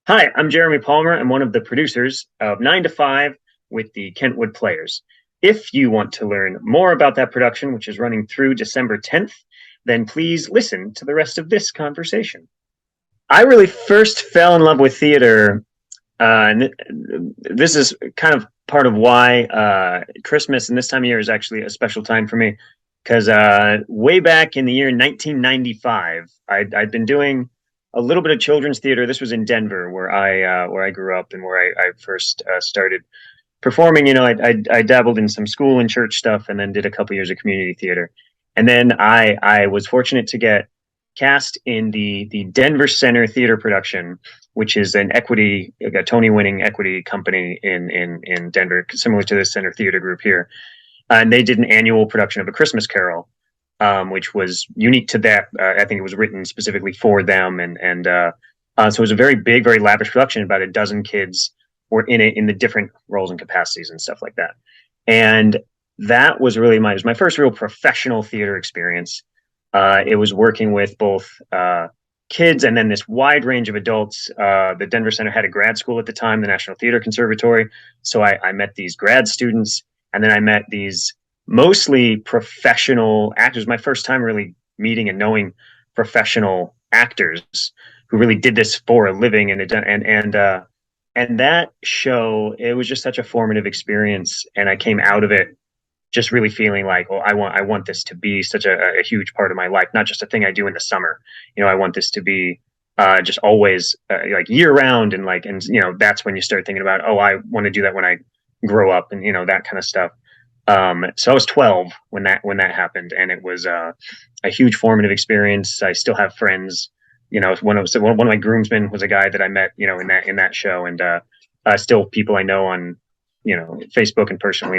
Hi, I'm Jeremy Palmer. I'm one of the producers of 9 to 5 with the Kentwood Players. If you want to learn more about that production, which is running through December 10th, then please listen to the rest of this conversation. I really first fell in love with theater, and this is kind of part of why Christmas and this time of year is actually a special time for me. Because way back in the year 1995, I'd been doing a little bit of children's theater. This was in Denver, where I grew up and where I first started performing. I dabbled in some school and church stuff, and then did a couple years of community theater. And then I was fortunate to get cast in the Denver Center Theater production, which is an equity, like a Tony-winning equity company in Denver, similar to the Center Theater Group here. And they did an annual production of A Christmas Carol, which was unique to that. I think it was written specifically for them, so it was a very big, very lavish production. About a dozen kids were in it in the different roles and capacities and stuff like that. And that was really it was my first real professional theater experience. It was working with both kids and then this wide range of adults. The Denver Center had a grad school at the time, the National Theater Conservatory. So I met these grad students, and then I met these mostly professional actors. My first time really meeting and knowing professional actors who really did this for a living, and that show, it was just such a formative experience, and I came out of it just really feeling like, well, I want this to be such a huge part of my life, not just a thing I do in the summer. I want this to be just always like year round, and that's when you start thinking about, oh, I want to do that when I grow up, and that kind of stuff. So I was 12 when that happened, and it was a huge formative experience. I still have friends. One of my groomsmen was a guy that I met, in that show, and still people I know on, Facebook and personally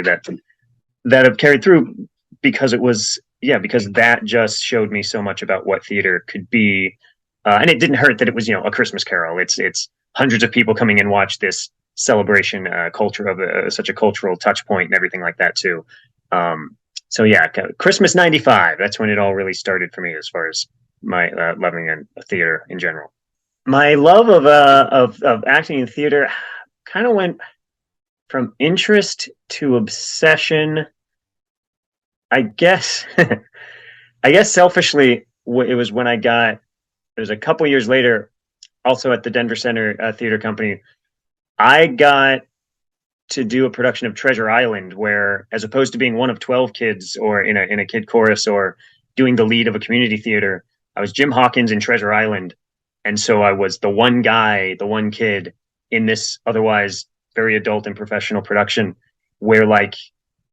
that have carried through, because it was, yeah, because that just showed me so much about what theater could be. And it didn't hurt that it was, A Christmas Carol. It's hundreds of people coming and watch this celebration, culture of such a cultural touch point and everything like that too. So yeah, Christmas '95. That's when it all really started for me, as far as my loving and theater in general. My love of acting in theater kind of went from interest to obsession, I guess. I guess selfishly, it was when it was a couple years later, also at the Denver Center Theater Company. I got to do a production of Treasure Island, where, as opposed to being one of 12 kids or in a kid chorus or doing the lead of a community theater, I was Jim Hawkins in Treasure Island. And so I was the one guy, the one kid in this otherwise very adult and professional production, where like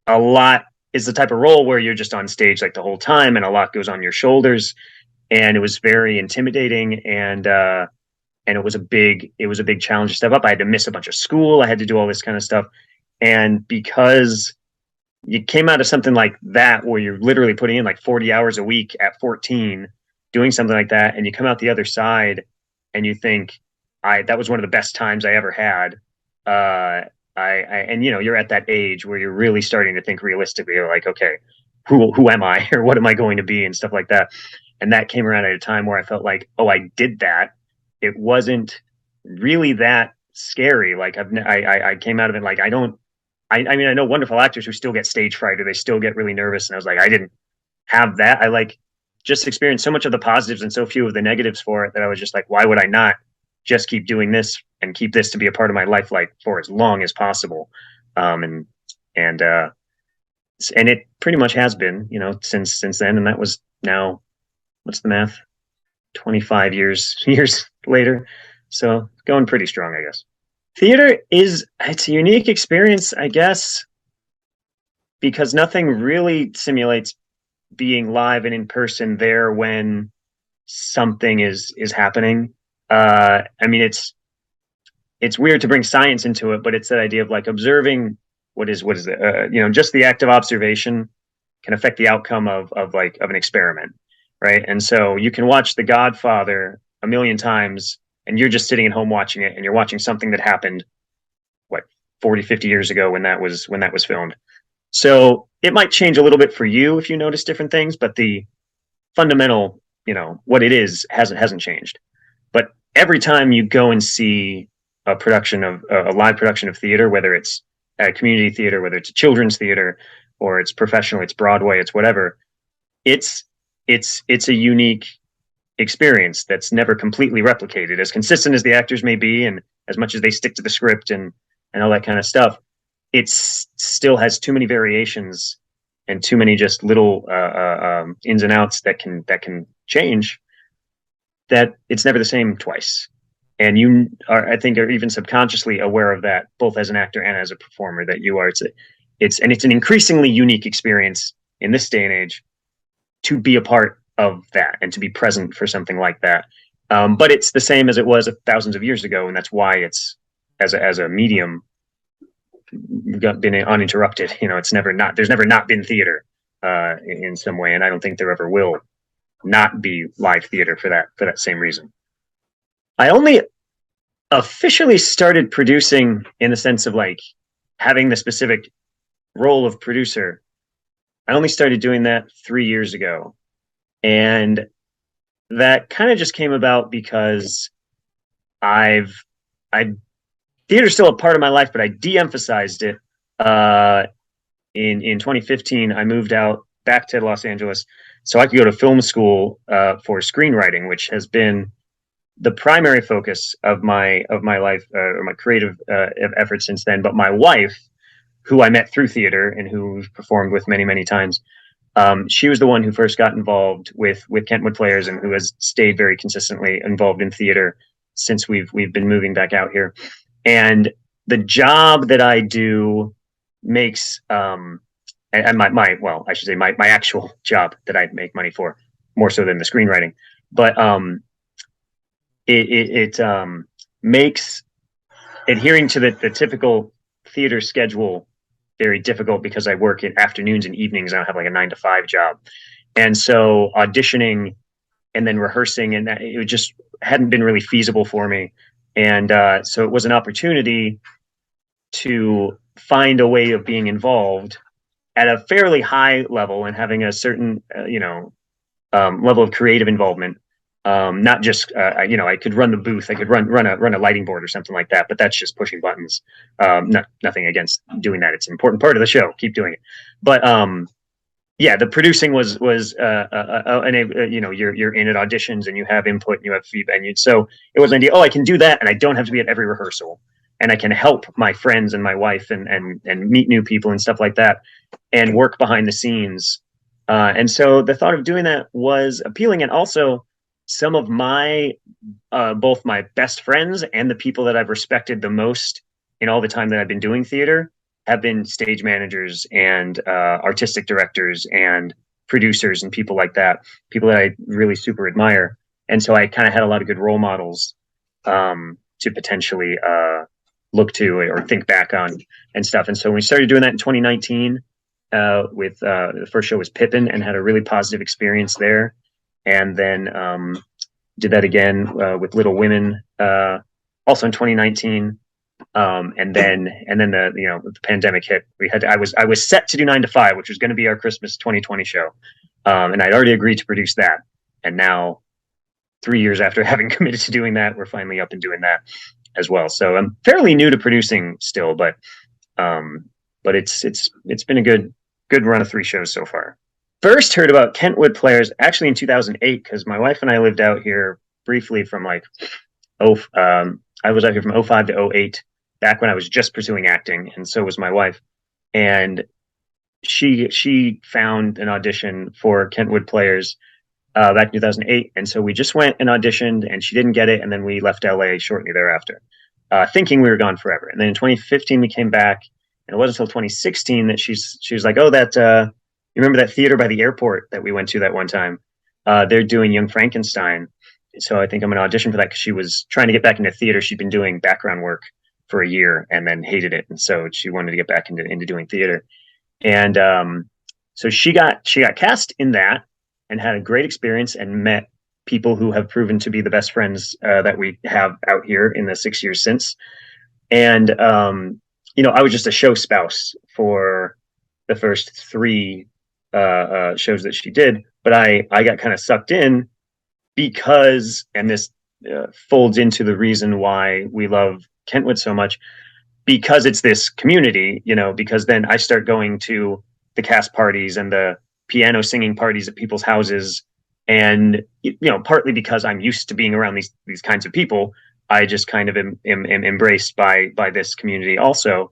a lot is the type of role where you're just on stage like the whole time, and a lot goes on your shoulders. And it was very intimidating, and it was a big challenge to step up. I had to miss a bunch of school. I had to do all this kind of stuff. And because you came out of something like that, where you're literally putting in like 40 hours a week at 14, doing something like that, and you come out the other side and you think, that was one of the best times I ever had. And you're at that age where you're really starting to think realistically, like, okay, who am I, or what am I going to be, and stuff like that. And that came around at a time where I felt like, oh, I did that. It wasn't really that scary. Like I came out of it like, I mean, I know wonderful actors who still get stage fright, or they still get really nervous. And I was like, I didn't have that. I like just experienced so much of the positives and so few of the negatives for it, that I was just like, why would I not just keep doing this and keep this to be a part of my life, like for as long as possible? Um, and, uh, and it pretty much has been, since then. And that was now, what's the math? 25 years later. So going pretty strong, I guess. Theater it's a unique experience, I guess, because nothing really simulates being live and in person there when something is happening. I mean, it's weird to bring science into it, but it's that idea of like observing what is it? Just the act of observation can affect the outcome of an experiment, right? And so you can watch The Godfather a million times, and you're just sitting at home watching it, and you're watching something that happened, what, 40, 50 years ago, when that was filmed. So it might change a little bit for you if you notice different things, but the fundamental, what it is hasn't changed. But every time you go and see a production of a live production of theater, whether it's a community theater, whether it's a children's theater, or it's professional, it's Broadway, it's whatever, it's it's a unique experience that's never completely replicated. As consistent as the actors may be, and as much as they stick to the script and all that kind of stuff, it still has too many variations and too many just little ins and outs that can change, that it's never the same twice. And you are, I think, are even subconsciously aware of that, both as an actor and as a performer. That you are. It's an increasingly unique experience in this day and age to be a part of that and to be present for something like that. But it's the same as it was thousands of years ago, and that's why it's as a medium been uninterrupted. It's never not. There's never not been theater in some way, and I don't think there ever will not be live theater for that same reason. I only officially started producing in the sense of like having the specific role of producer. I only started doing that 3 years ago. And that kind of just came about because I theater's still a part of my life, but I de-emphasized it. In 2015, I moved out back to Los Angeles so I could go to film school for screenwriting, which has been the primary focus of my life or my creative efforts since then. But my wife, who I met through theater and who we've performed with many times, she was the one who first got involved with Kentwood Players and who has stayed very consistently involved in theater since we've been moving back out here. And the job that I do makes and my well, I should say my actual job that I make money for more so than the screenwriting, but it makes adhering to the typical theater schedule very difficult because I work in afternoons and evenings and I have like a 9 to 5 job. And so auditioning and then rehearsing, and it just hadn't been really feasible for me. And so it was an opportunity to find a way of being involved at a fairly high level and having a certain, level of creative involvement. Not just I could run the booth, I could run a lighting board or something like that, but that's just pushing buttons. Nothing against doing that; it's an important part of the show. Keep doing it. But yeah, the producing was you're in at auditions and you have input and you have feedback. And so it was an idea. Oh, I can do that, and I don't have to be at every rehearsal, and I can help my friends and my wife and meet new people and stuff like that, and work behind the scenes. And so the thought of doing that was appealing, and also some of my both my best friends and the people that I've respected the most in all the time that I've been doing theater have been stage managers and artistic directors and producers and people like that, people that I really super admire. And so I kind of had a lot of good role models to potentially look to or think back on and stuff. And so when we started doing that in 2019, with the first show was Pippin, and had a really positive experience there. And then did that again with Little Women, also in 2019. And then the pandemic hit. I was set to do 9 to 5, which was going to be our Christmas 2020 show, and I'd already agreed to produce that. And now, 3 years after having committed to doing that, we're finally up and doing that as well. So I'm fairly new to producing still, but it's been a good run of 3 shows so far. First heard about Kentwood Players actually in 2008, because my wife and I lived out here briefly from I was out here from 05 to 08, back when I was just pursuing acting, and so was my wife. And she found an audition for Kentwood Players back in 2008, and so we just went and auditioned, and she didn't get it, and then we left LA shortly thereafter, thinking we were gone forever. And then in 2015 we came back, and it wasn't until 2016 that she was like, "Oh, that you remember that theater by the airport that we went to that one time? They're doing Young Frankenstein." So I think I'm going to audition for that, because she was trying to get back into theater. She'd been doing background work for a year and then hated it, and so she wanted to get back into doing theater. And so she got cast in that and had a great experience and met people who have proven to be the best friends that we have out here in the 6 years since. And I was just a show spouse for the first 3 shows that she did, but I got kind of sucked in because, and this folds into the reason why we love Kentwood so much, because it's this community, because then I start going to the cast parties and the piano singing parties at people's houses. And, partly because I'm used to being around these kinds of people, I just kind of am embraced by this community also.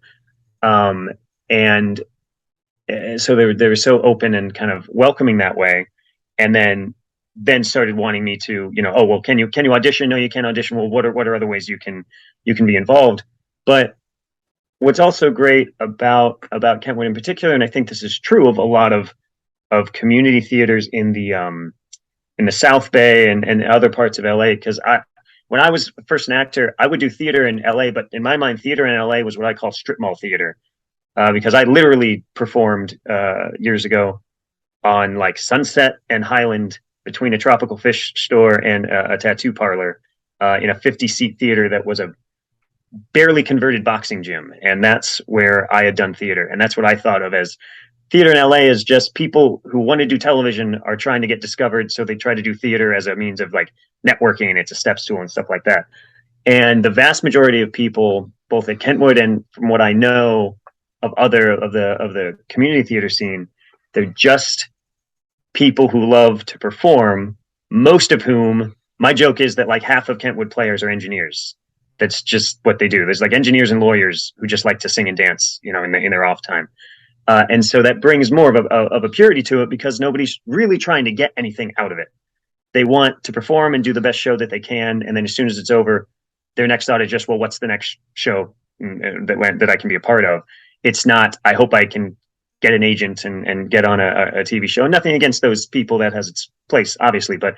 And so they were so open and kind of welcoming that way. And then started wanting me to, oh, well, can you audition? No, you can't audition. Well, what are other ways you can be involved? But what's also great about Kentwood in particular, and I think this is true of a lot of community theaters in the South Bay and other parts of LA, because when I was first an actor, I would do theater in LA, but in my mind, theater in LA was what I call strip mall theater, because I literally performed years ago on like Sunset and Highland, between a tropical fish store and a tattoo parlor, in a 50-seat theater that was a barely converted boxing gym. And that's where I had done theater. And that's what I thought of as theater in LA, is just people who want to do television are trying to get discovered. So they try to do theater as a means of like networking, and it's a step stool and stuff like that. And the vast majority of people, both at Kentwood and from what I know of other of the community theater scene, they're just people who love to perform, most of whom, my joke is that like half of Kentwood Players are engineers. That's just what they do. There's like engineers and lawyers who just like to sing and dance, in their off time. And so that brings more of a purity to it, because nobody's really trying to get anything out of it. They want to perform and do the best show that they can. And then as soon as it's over, their next thought is just, well, what's the next show that I can be a part of? It's not, I hope I can get an agent and get on a TV show. Nothing against those people, that has its place, obviously. But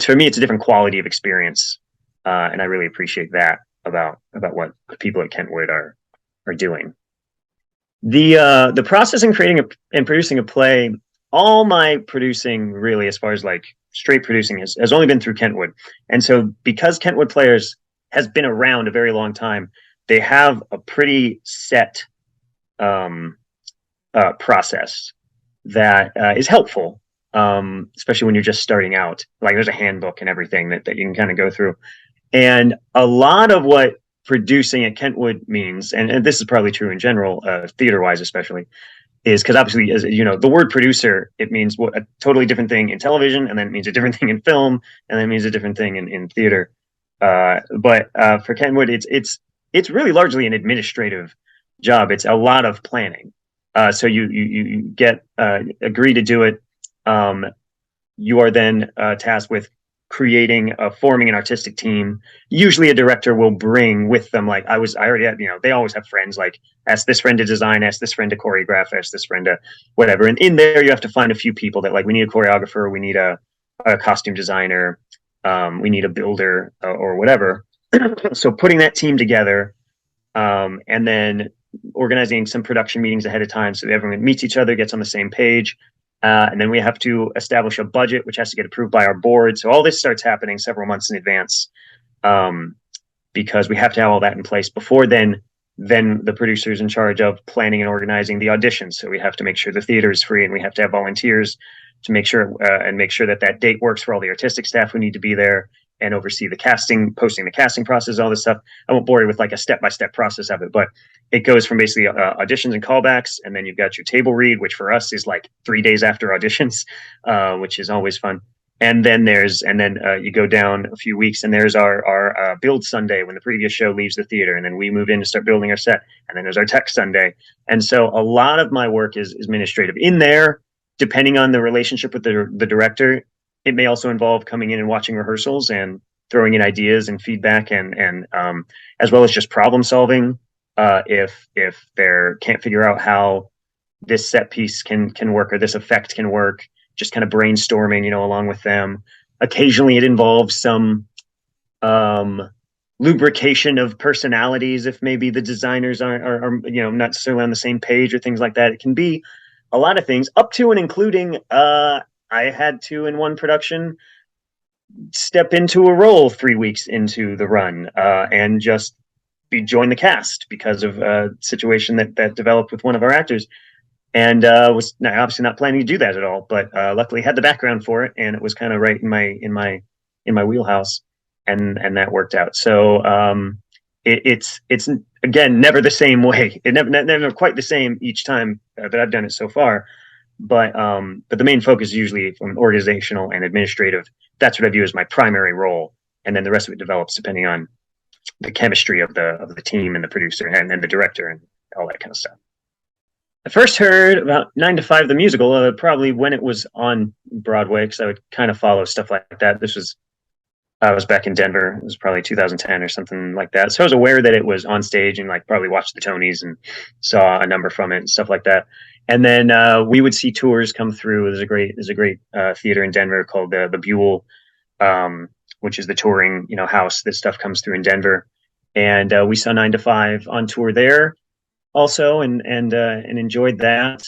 for me, it's a different quality of experience. And I really appreciate that about what people at Kentwood are doing. The process in creating and producing a play, all my producing really, as far as like straight producing, has only been through Kentwood. And so because Kentwood Players has been around a very long time, they have a pretty set process that is helpful, especially when you're just starting out. Like there's a handbook and everything that you can kind of go through. And a lot of what producing at Kentwood means, and this is probably true in general, theater-wise especially, is because obviously, as you know, the word producer, it means a totally different thing in television, and then it means a different thing in film, and then it means a different thing in theater. But for Kentwood, it's really largely an administrative job. It's a lot of planning. So you get agree to do it. You are then tasked with forming an artistic team. Usually a director will bring with them, like I already had, they always have friends, like ask this friend to design, ask this friend to choreograph, ask this friend to whatever. And in there you have to find a few people that, like, we need a choreographer, we need a costume designer, we need a builder, or whatever. So putting that team together, and then organizing some production meetings ahead of time so that everyone meets each other, gets on the same page. And then we have to establish a budget, which has to get approved by our board. So all this starts happening several months in advance, because we have to have all that in place before then the producer is in charge of planning and organizing the auditions. So we have to make sure the theater is free, and we have to have volunteers to make sure that date works for all the artistic staff who need to be there, and oversee the casting, posting the casting process, all this stuff. I won't bore you with like a step-by-step process of it, but it goes from basically auditions and callbacks, and then you've got your table read, which for us is like 3 days after auditions, which is always fun. And then you go down a few weeks, and there's our build Sunday, when the previous show leaves the theater, and then we move in to start building our set. And then there's our tech Sunday. And so a lot of my work is administrative. In there, depending on the relationship with the director, it may also involve coming in and watching rehearsals and throwing in ideas and feedback, and as well as just problem solving. If they can't figure out how this set piece can work, or this effect can work, just kind of brainstorming, along with them. Occasionally it involves some lubrication of personalities, if maybe the designers are not necessarily on the same page, or things like that. It can be a lot of things, up to and including I had to, in one production, step into a role 3 weeks into the run, and just join the cast because of a situation that developed with one of our actors. And was obviously not planning to do that at all, but luckily had the background for it, and it was kind of right in my wheelhouse. and that worked out. So it's again never the same way. It never quite the same each time that I've done it so far. But the main focus is usually from organizational and administrative. That's what I view as my primary role, and then the rest of it develops depending on the chemistry of the team and the producer and then the director and all that kind of stuff. I first heard about 9 to 5 the musical probably when it was on Broadway, because I would kind of follow stuff like that. I was back in Denver. It was probably 2010 or something like that. So I was aware that it was on stage and like probably watched the Tonys and saw a number from it and stuff like that. And then we would see tours come through. There's a great theater in Denver called the Buell, which is the touring house. This stuff comes through in Denver, and we saw 9 to 5 on tour there also, and enjoyed that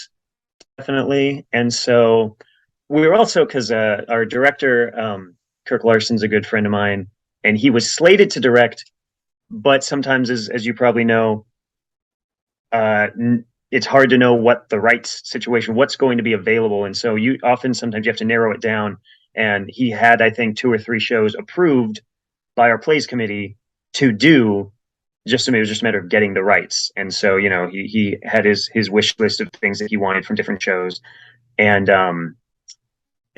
definitely. And so we were also, because our director Kirk Larson's a good friend of mine, and he was slated to direct, but sometimes, as you probably know, it's hard to know what the rights situation, what's going to be available, and so sometimes you have to narrow it down. And he had, I think, 2 or 3 shows approved by our plays committee to do. It was just a matter of getting the rights, and so he had his wish list of things that he wanted from different shows,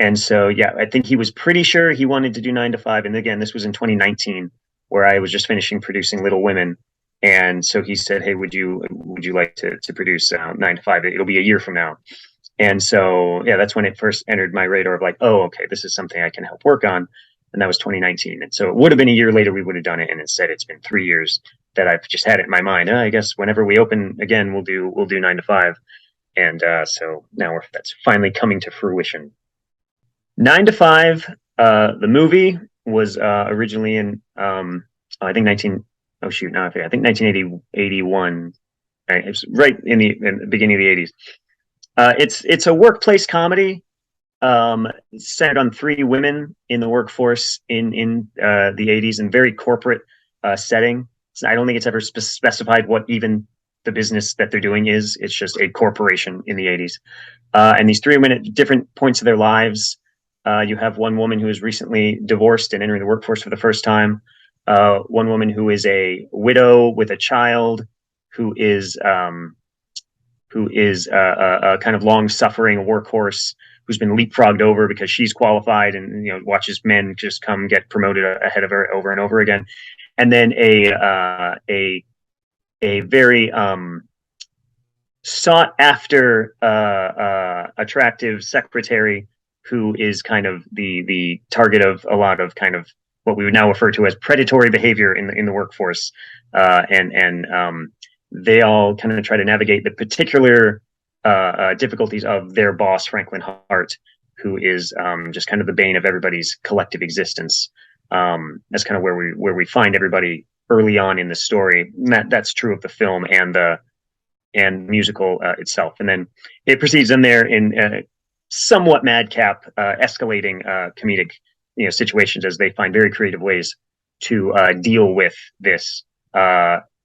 and so, yeah, I think he was pretty sure he wanted to do 9 to 5. And again, this was in 2019, where I was just finishing producing Little Women. And so he said, "Hey, would you like to produce 9 to 5? It'll be a year from now." And so, yeah, that's when it first entered my radar of like, oh, okay, this is something I can help work on. And that was 2019. And so it would have been a year later we would have done it. And instead, it's been 3 years that I've just had it in my mind. I guess whenever we open again, we'll do 9 to 5. And so now that's finally coming to fruition. 9 to 5, the movie was originally in I think 1981. It was right in the beginning of the 80s. It's a workplace comedy centered on 3 women in the workforce in the 80s, and very corporate setting. So I don't think it's ever specified what even the business that they're doing is. It's just a corporation in the 80s. And these 3 women at different points of their lives. You have one woman who is recently divorced and entering the workforce for the first time. One woman who is a widow with a child, who is a kind of long-suffering workhorse who's been leapfrogged over because she's qualified, and watches men just come get promoted ahead of her over and over again. And then a very sought after attractive secretary who is kind of the target of a lot of kind of what we would now refer to as predatory behavior in the workforce, and they all kind of try to navigate the particular difficulties of their boss, Franklin Hart, who is just kind of the bane of everybody's collective existence. That's kind of where we find everybody early on in the story. And that's true of the film and the musical itself. And then it proceeds in there in somewhat madcap, escalating comedic situations, as they find very creative ways to deal with this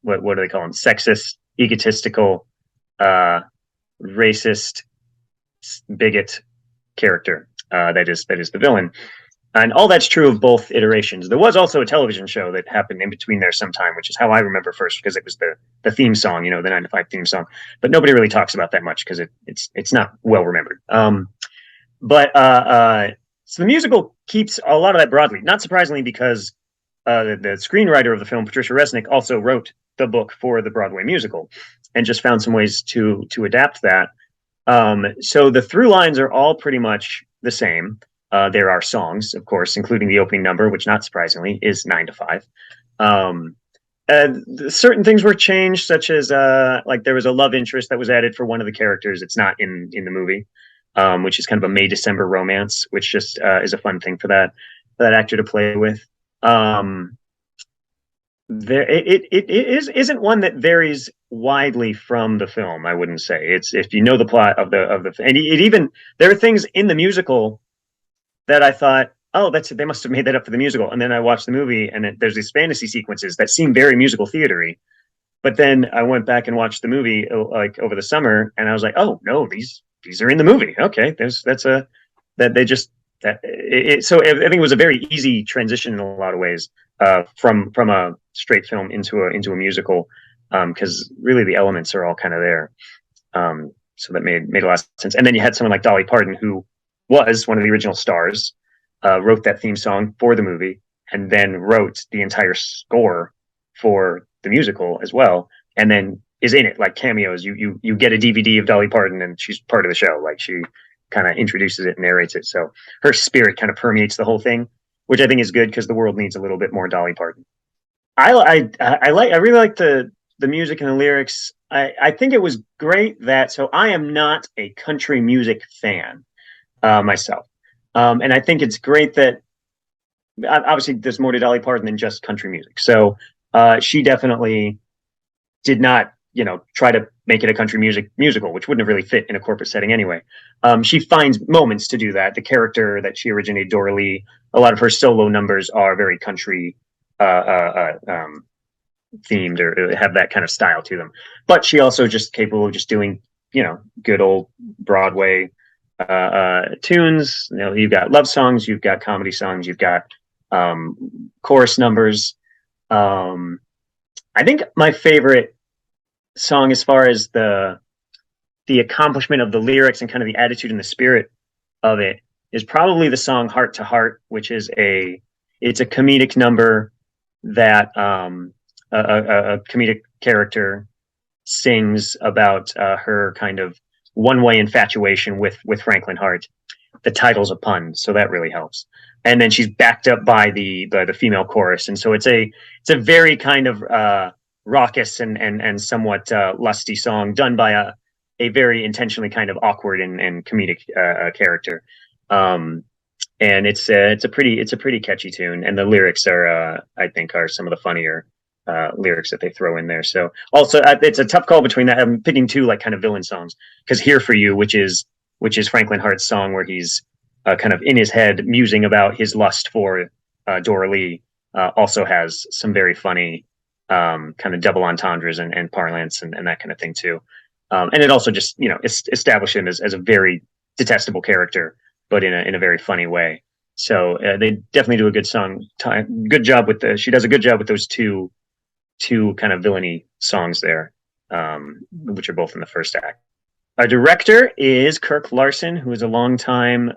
what do they call them? Sexist, egotistical, racist, bigot character that is the villain. And all that's true of both iterations. There was also a television show that happened in between there sometime, which is how I remember first, because it was the theme song, the 9 to 5 theme song. But nobody really talks about that much because it's not well remembered. So the musical keeps a lot of that broadly, not surprisingly, because the screenwriter of the film, Patricia Resnick, also wrote the book for the Broadway musical, and just found some ways to adapt that. So the through lines are all pretty much the same. There are songs, of course, including the opening number, which, not surprisingly, is 9 to 5. Certain things were changed, such as like there was a love interest that was added for one of the characters. It's not in the movie, which is kind of a May-December romance, which just is a fun thing for that actor to play with. It isn't one that varies widely from the film. I wouldn't say it's, if you know the plot of the and it even, there are things in the musical that I thought, oh, they must have made that up for the musical. And then I watched the movie, and there's these fantasy sequences that seem very musical theater-y. But then I went back and watched the movie like over the summer, and I was like, oh no, these are in the movie. Okay, that they just So I think it was a very easy transition in a lot of ways, from a straight film into a musical, because really the elements are all kind of there. So that made a lot of sense. And then you had someone like Dolly Parton, who was one of the original stars, wrote that theme song for the movie, and then wrote the entire score for the musical as well, and then is in it like cameos. You get a DVD of Dolly Parton, and she's part of the show. Like, she kind of introduces it and narrates it. So her spirit kind of permeates the whole thing, which I think is good because the world needs a little bit more Dolly Parton. I really like the music and the lyrics. I think it was great that, so I am not a country music fan myself, and I think it's great that obviously there's more to Dolly Parton than just country music. So she definitely did not, try to make it a country musical, which wouldn't have really fit in a corporate setting anyway. She finds moments to do that. The character that she originated, Dorley, a lot of her solo numbers are very country themed, or have that kind of style to them. But she also just capable of just doing, good old Broadway tunes. You've got love songs, you've got comedy songs, you've got chorus numbers. I think my favorite song, as far as the accomplishment of the lyrics and kind of the attitude and the spirit of it, is probably the song "Heart to Heart," which is it's a comedic number that a comedic character sings about her kind of one-way infatuation with Franklin Hart. The title's a pun, so that really helps. And then she's backed up by the female chorus, and so it's a very kind of raucous and somewhat lusty song done by a very intentionally kind of awkward and comedic character. And it's a pretty catchy tune, and the lyrics are I think are some of the funnier lyrics that they throw in there. So also it's a tough call between that. I'm picking two like kind of villain songs, because "Here for You," which is Franklin Hart's song where he's kind of in his head musing about his lust for Dora Lee, also has some very funny kind of double entendres and parlance and that kind of thing too. And it also just established him as a very detestable character, but in a very funny way. So they definitely do a good job with she does a good job with those two kind of villainy songs there, which are both in the first act. Our director is Kirk Larson, who is a longtime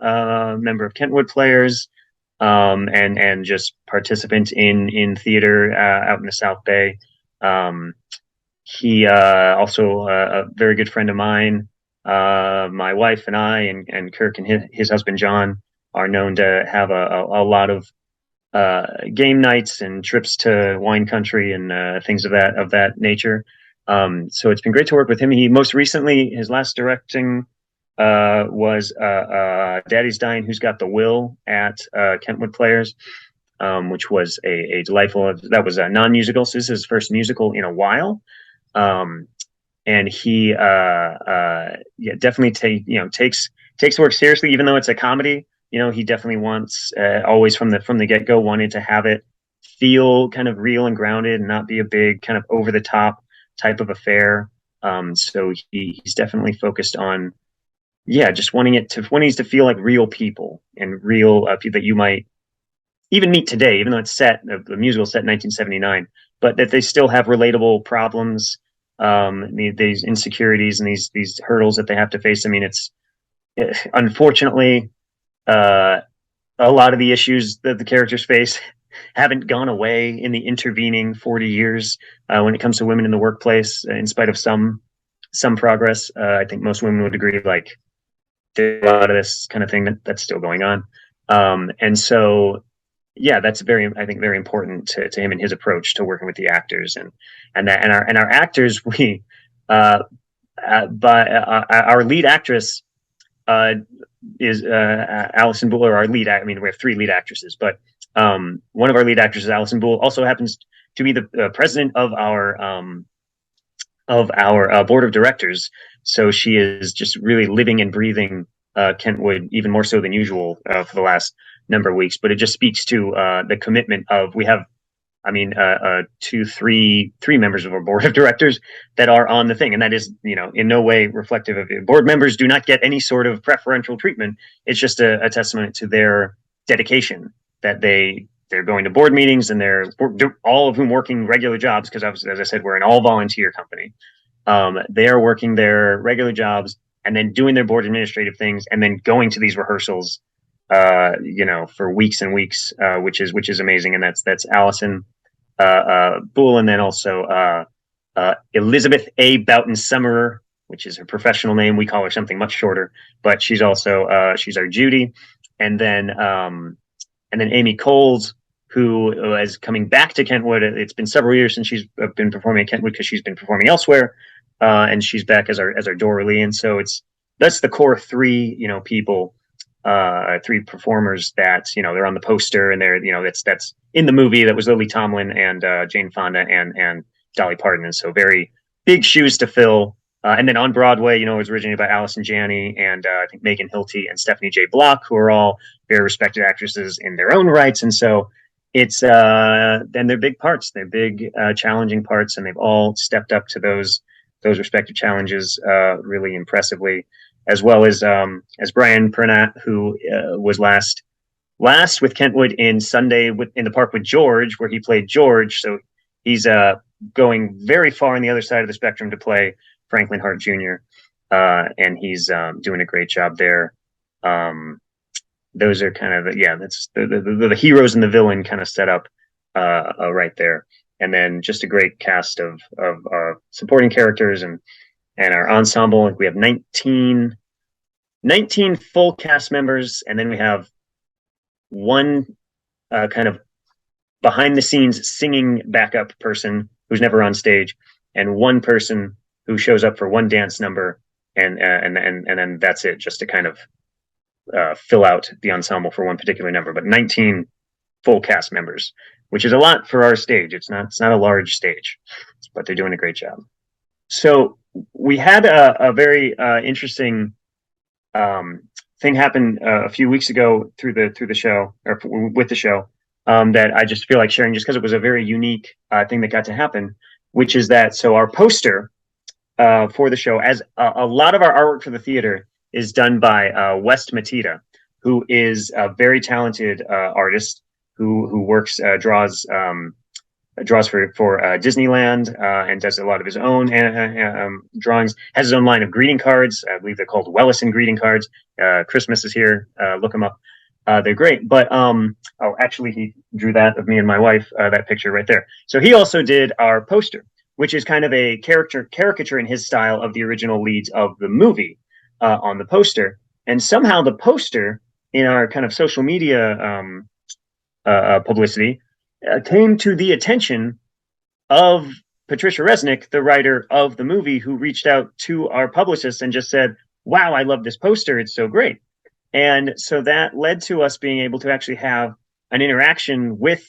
member of Kentwood Players, and just participant in theater out in the South Bay. He also a very good friend of mine. My wife and I and Kirk and his husband John are known to have a lot of game nights and trips to wine country and things of that nature. So it's been great to work with him. He most recently, his last directing was Daddy's Dying, Who's Got the Will at Kentwood Players, which was a delightful. That was a non-musical, so this is his first musical in a while. And he definitely takes work seriously, even though it's a comedy. He definitely wants always from the get-go wanted to have it feel kind of real and grounded and not be a big kind of over the top type of affair. So he's definitely focused on just wanting to feel like real people and real people that you might even meet today, even though it's the musical set in 1979, but that they still have relatable problems, these insecurities and these hurdles that they have to face. I mean, it's unfortunately a lot of the issues that the characters face haven't gone away in the intervening 40 years when it comes to women in the workplace, in spite of some progress. I think most women would agree, like, there's a lot of this kind of thing that's still going on. And so, that's I think very important to him and his approach to working with the actors and our actors. But our lead actress is Allison Buller. Our lead, I mean, we have three lead actresses, but one of our lead actresses, Allison Bull, also happens to be the president of our board of directors. So she is just really living and breathing Kentwood, even more so than usual for the last number of weeks. But it just speaks to the commitment of we have I mean, three members of our board of directors that are on the thing, and that is, in no way reflective of it. Board members do not get any sort of preferential treatment. It's just a testament to their dedication that they're going to board meetings, and they're all of whom working regular jobs, because as I said, we're an all volunteer company. They are working their regular jobs and then doing their board administrative things, and then going to these rehearsals, for weeks and weeks, which is amazing. And that's Allison Bull, and then also Elizabeth A. Boughton Summerer, which is her professional name. We call her something much shorter, but she's also she's our Judy, and then Amy Coles, who is coming back to Kentwood. It's been several years since she's been performing at Kentwood because she's been performing elsewhere, and she's back as our Doralee. And so that's the core three people, three performers that they're on the poster, and they're that's in the movie. That was Lily Tomlin and Jane Fonda and Dolly Parton, and so very big shoes to fill. And then on Broadway, it was originated by Allison Janney and I think Megan Hilty and Stephanie J. Block, who are all very respected actresses in their own rights. And so it's and they're big parts. They're big, challenging parts, and they've all stepped up to those respective challenges really impressively, as well as Brian Pernat, who was last with Kentwood in Sunday in the Park with George, where he played George. So he's going very far on the other side of the spectrum to play Franklin Hart Jr., and he's doing a great job there. Those are kind of that's the heroes and the villain kind of set up right there, and then just a great cast of supporting characters and our ensemble. We have 19 full cast members, and then we have one kind of behind the scenes singing backup person who's never on stage, and one person who shows up for one dance number, and then that's it, just to kind of fill out the ensemble for one particular number. But 19 full cast members, which is a lot for our stage. It's not a large stage, but they're doing a great job. So we had a very interesting thing happen a few weeks ago through the show, or with the show, that I just feel like sharing, just because it was a very unique thing that got to happen, which is that our poster for the show, as a lot of our artwork for the theater is done by West Matita, who is a very talented artist who works draws for Disneyland, and does a lot of his own drawings. Has his own line of greeting cards. I believe they're called Wellison greeting cards. Christmas is here. Look them up. They're great. But actually, he drew that of me and my wife. That picture right there. So he also did our poster, which is kind of a caricature in his style of the original leads of the movie on the poster. And somehow the poster in our kind of social media publicity came to the attention of Patricia Resnick, the writer of the movie, who reached out to our publicist and just said, "Wow, I love this poster. It's so great." And so that led to us being able to actually have an interaction with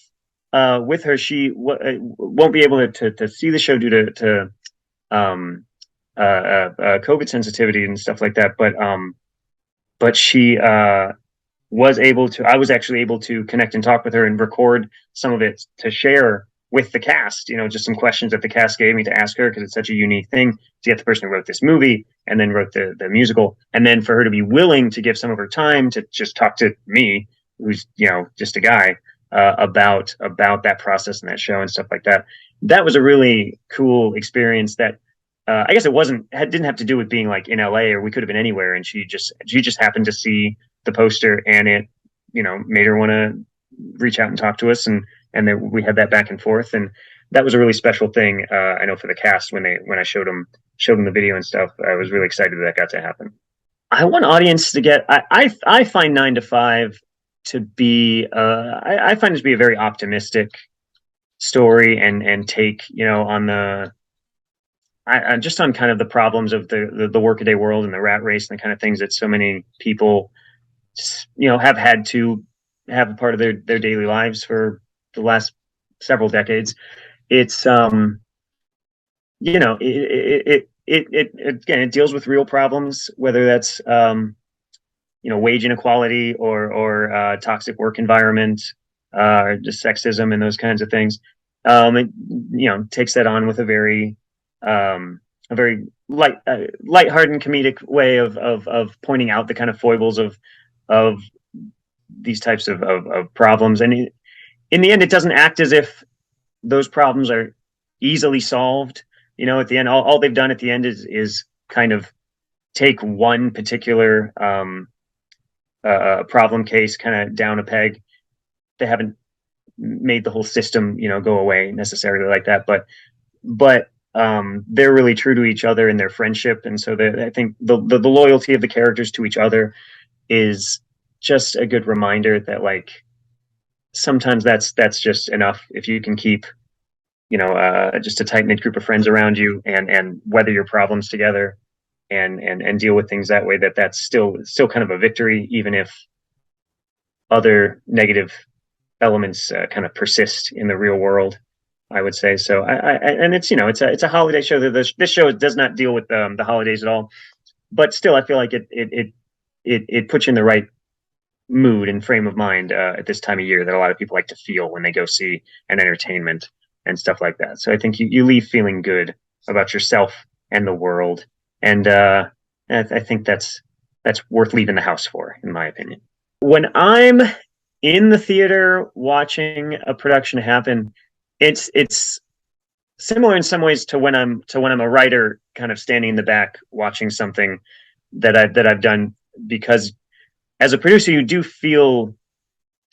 her. She won't be able to see the show due to COVID sensitivity and stuff like that. But she was able to. I was actually able to connect and talk with her and record some of it to share with the cast. Just some questions that the cast gave me to ask her, because it's such a unique thing to get the person who wrote this movie and then wrote the musical, and then for her to be willing to give some of her time to just talk to me, who's just a guy, about that process and that show and stuff like that. That was a really cool experience that I guess didn't have to do with being like in LA, or we could have been anywhere. And she just happened to see the poster, and it, made her want to reach out and talk to us. And then we had that back and forth. And that was a really special thing. I know for the cast, when I showed them the video and stuff, I was really excited that got to happen. I want audience to get, I find 9 to 5 to be, I find it to be a very optimistic story and take, on just on kind of the problems of the workaday world and the rat race and the kind of things that so many people, have had to have a part of their daily lives for the last several decades. It's, it deals with real problems, whether that's, wage inequality or toxic work environment, or just sexism and those kinds of things. it, takes that on with a very lighthearted and comedic way of pointing out the kind of foibles of these types of problems. And in the end, it doesn't act as if those problems are easily solved. At the end, all they've done at the end is kind of take one particular problem case kind of down a peg. They haven't made the whole system, go away necessarily like that, but they're really true to each other in their friendship, and so I think the loyalty of the characters to each other is just a good reminder that, like, sometimes that's just enough if you can keep just a tight knit group of friends around you and weather your problems together and deal with things that way. That's still kind of a victory, even if other negative elements kind of persist in the real world, I would say. So and it's it's a holiday show. This show does not deal with the holidays at all, but still, I feel like it puts you in the right mood and frame of mind at this time of year that a lot of people like to feel when they go see an entertainment and stuff like that. So I think you leave feeling good about yourself and the world, and I think that's worth leaving the house for, in my opinion. When I'm in the theater watching a production happen, it's similar in some ways to when I'm a writer, kind of standing in the back watching something that I've done, because as a producer you do feel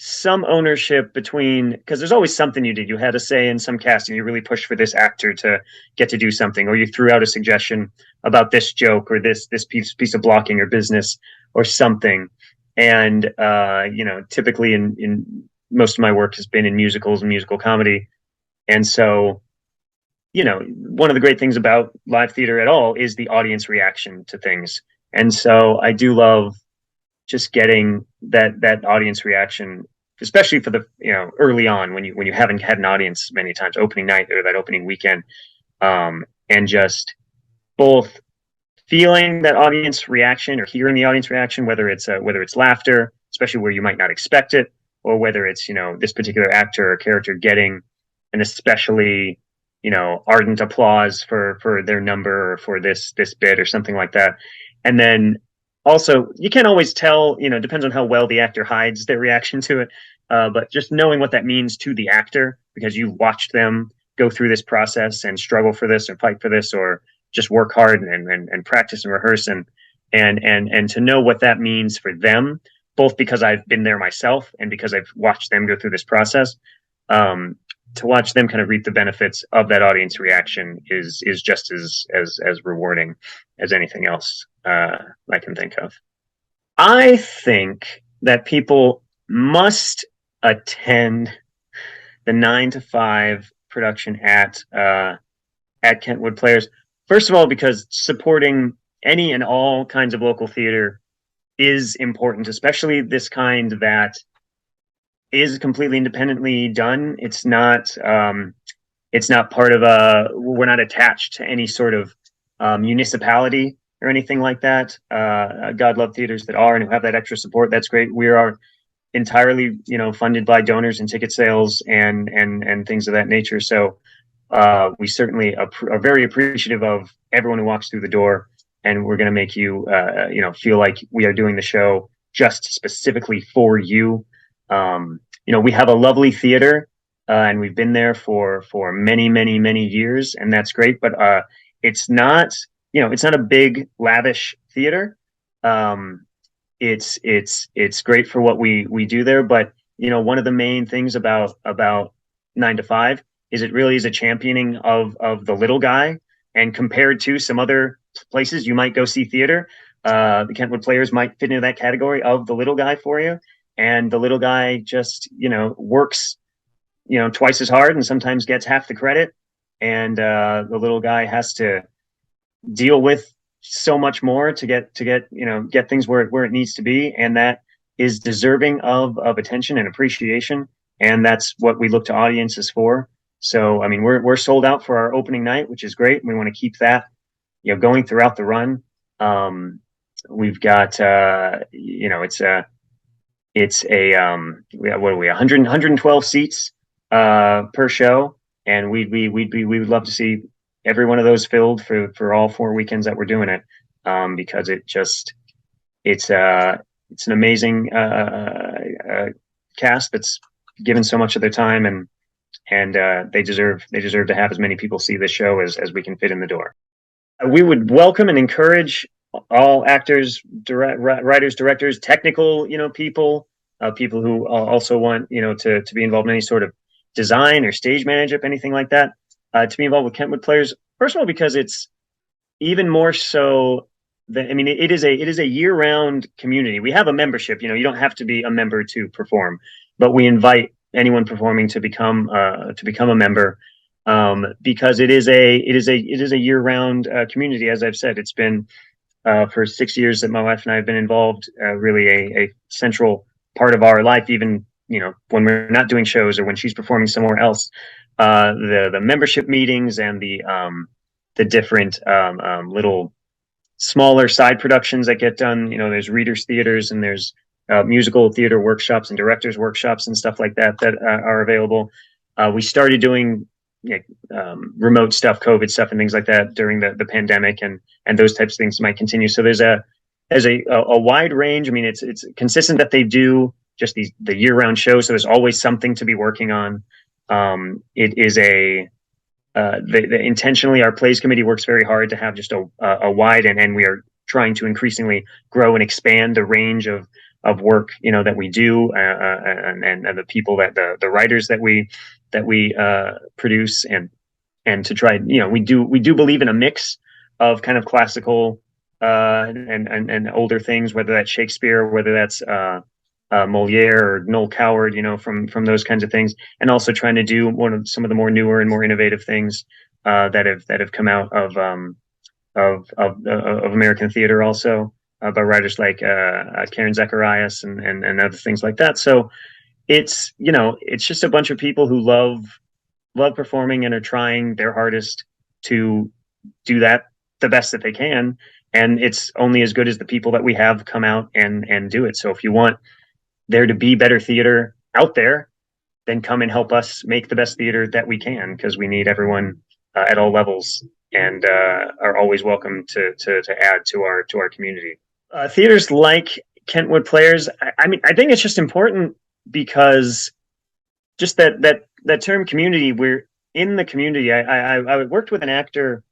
some ownership because there's always something you did. You had a say in some casting. You really pushed for this actor to get to do something, or you threw out a suggestion about this joke or this piece of blocking or business or something. And typically in most of my work has been in musicals and musical comedy. And so, one of the great things about live theater at all is the audience reaction to things. And so I do love just getting that audience reaction, especially for the early on when you haven't had an audience many times, opening night or that opening weekend, and just both feeling that audience reaction or hearing the audience reaction, whether it's laughter, especially where you might not expect it, or whether it's this particular actor or character getting an especially ardent applause for their number or for this bit or something like that. And then also, you can't always tell, depends on how well the actor hides their reaction to it. But just knowing what that means to the actor, because you've watched them go through this process and struggle for this or fight for this or just work hard and practice and rehearse and to know what that means for them, both because I've been there myself and because I've watched them go through this process. To watch them kind of reap the benefits of that audience reaction is just as rewarding as anything else I can think of. I think that people must attend the 9 to 5 production at Kentwood Players. First of all, because supporting any and all kinds of local theater is important, especially this kind that is completely independently done. It's not part of we're not attached to any sort of municipality or anything like that. God love theaters that are and who have that extra support. That's great. We are entirely, funded by donors and ticket sales and things of that nature. So we certainly are very appreciative of everyone who walks through the door, and we're going to make you, feel like we are doing the show just specifically for you. We have a lovely theater, and we've been there for many, many, many years, and that's great. But it's not a big, lavish theater. It's great for what we do there. But one of the main things about 9 to 5 is it really is a championing of the little guy. And compared to some other places you might go see theater, the Kentwood Players might fit into that category of the little guy for you. And the little guy just, works, twice as hard and sometimes gets half the credit. And the little guy has to deal with so much more to get things where it needs to be. And that is deserving of attention and appreciation. And that's what we look to audiences for. So, I mean, we're sold out for our opening night, which is great. We want to keep that, going throughout the run. We've got, it's a what are we 112 seats per show, we would love to see every one of those filled for all 4 weekends that we're doing it, because it's an amazing cast that's given so much of their time, and they deserve to have as many people see this show as we can fit in the door. We would welcome and encourage all actors, writers, directors, technical, people, people who also want, to be involved in any sort of design or stage management, anything like that, to be involved with Kentwood Players. First of all, because it's even more so that, I mean, it is a year-round community. We have a membership. You don't have to be a member to perform, but we invite anyone performing to become a member, because it is a year-round community. As I've said, it's been for 6 years that my wife and I have been involved, really a central part of our life, even when we're not doing shows or when she's performing somewhere else. The membership meetings and the different little smaller side productions that get done. There's readers theaters, and there's musical theater workshops and directors workshops and stuff like that are available. We started doing remote stuff, COVID stuff, and things like that during the pandemic, and those types of things might continue. So there's a wide range. I mean, it's consistent that they do just the year-round shows, so there's always something to be working on. It is intentionally, our plays committee works very hard to have just a wide, and we are trying to increasingly grow and expand the range of work that we do, and the people the writers that we produce, and to try, we do believe in a mix of kind of classical and older things, whether that's Shakespeare, whether that's Moliere or Noel Coward, from those kinds of things, and also trying to do some of the more newer and more innovative things that have come out of American theater, also by writers like Karen Zacharias and other things like that. So it's just a bunch of people who love performing and are trying their hardest to do that the best that they can, and it's only as good as the people that we have come out and do it. So if you want there to be better theater out there, then come and help us make the best theater that we can, because we need everyone at all levels, and are always welcome to add to our community. Theaters like Kentwood Players, I mean, I think it's just important, because just that term community, we're in the community. I worked with an actor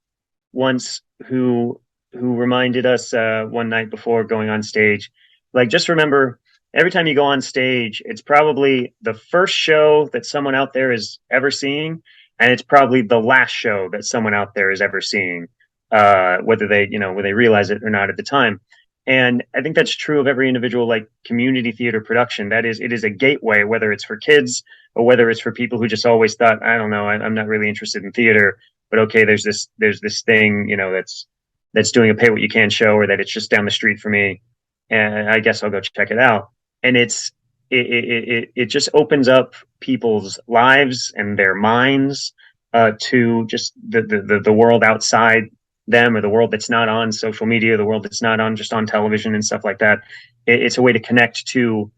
once who reminded us one night before going on stage, like, just remember, every time you go on stage, it's probably the first show that someone out there is ever seeing, and it's probably the last show that someone out there is ever seeing, whether they realize it or not at the time. And I think that's true of every individual, like, community theater production. It is a gateway, whether it's for kids or whether it's for people who just always thought, I don't know, I'm not really interested in theater, but okay, there's this thing, that's doing a pay what you can show, or that it's just down the street for me, and I guess I'll go check it out. And it just opens up people's lives and their minds to just the world outside them, or the world that's not on social media, the world that's not just on television and stuff like that. It's a way to connect to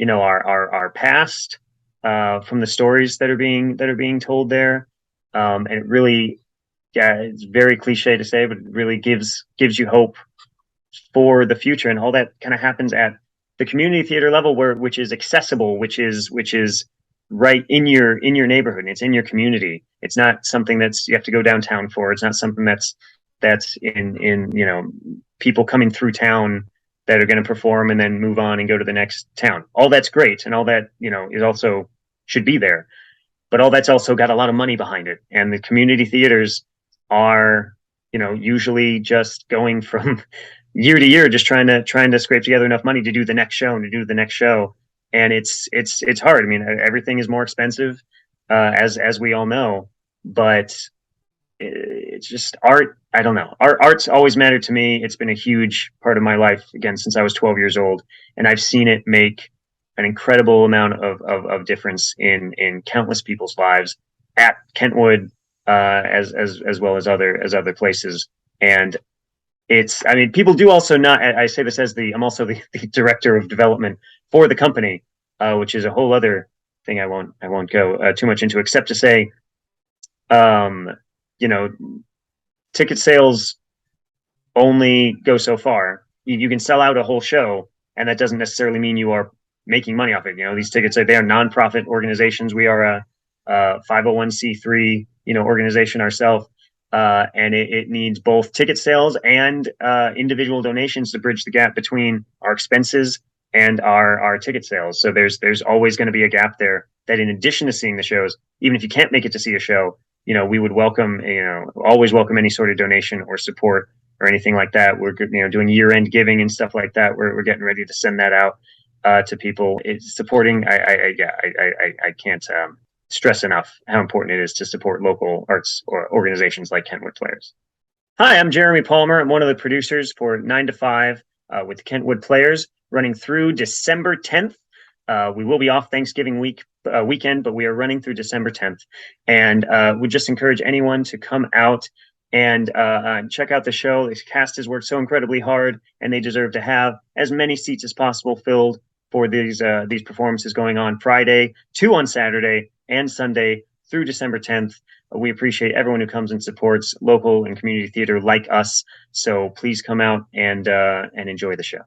our past, from the stories that are being told there, and it really, it's very cliche to say, but it really gives you hope for the future, and all that kind of happens at the community theater level, which is accessible, which is right in your neighborhood. It's in your community. It's not something that's you have to go downtown for. It's not something that's in people coming through town that are going to perform and then move on and go to the next town. All that's great, and all that is also should be there, but all that's also got a lot of money behind it. And the community theaters are usually just going from year to year, just trying to scrape together enough money to do the next show and to do the next show. And it's hard. I mean, everything is more expensive, as we all know, but it's just art. I don't know. Art's always mattered to me. It's been a huge part of my life, again, since I was 12 years old, and I've seen it make an incredible amount of difference in countless people's lives at Kentwood, as well as other places. And I mean, people do also not, I say this as I'm also the director of development for the company, which is a whole other thing I won't go too much into, except to say Um, you know, ticket sales only go so far. You can sell out a whole show, and that doesn't necessarily mean you are making money off it. These tickets they are nonprofit organizations. We are a 501c3 organization ourselves, and it needs both ticket sales and individual donations to bridge the gap between our expenses and our ticket sales. So there's always going to be a gap there. That in addition to seeing the shows, even if you can't make it to see a show, we would welcome always welcome any sort of donation or support or anything like that. We're doing year-end giving and stuff like that. We're getting ready to send that out to people. It's supporting. I can't stress enough how important it is to support local arts or organizations like Kentwood Players. Hi, I'm Jeremy Palmer. I'm one of the producers for 9 to 5 with Kentwood Players, running through December 10th. We will be off Thanksgiving weekend, but we are running through December 10th, and we just encourage anyone to come out and check out the show. This cast has worked so incredibly hard, and they deserve to have as many seats as possible filled for these performances going on Friday, 2 on Saturday, and Sunday through December 10th. We appreciate everyone who comes and supports local and community theater like us. So please come out and enjoy the show.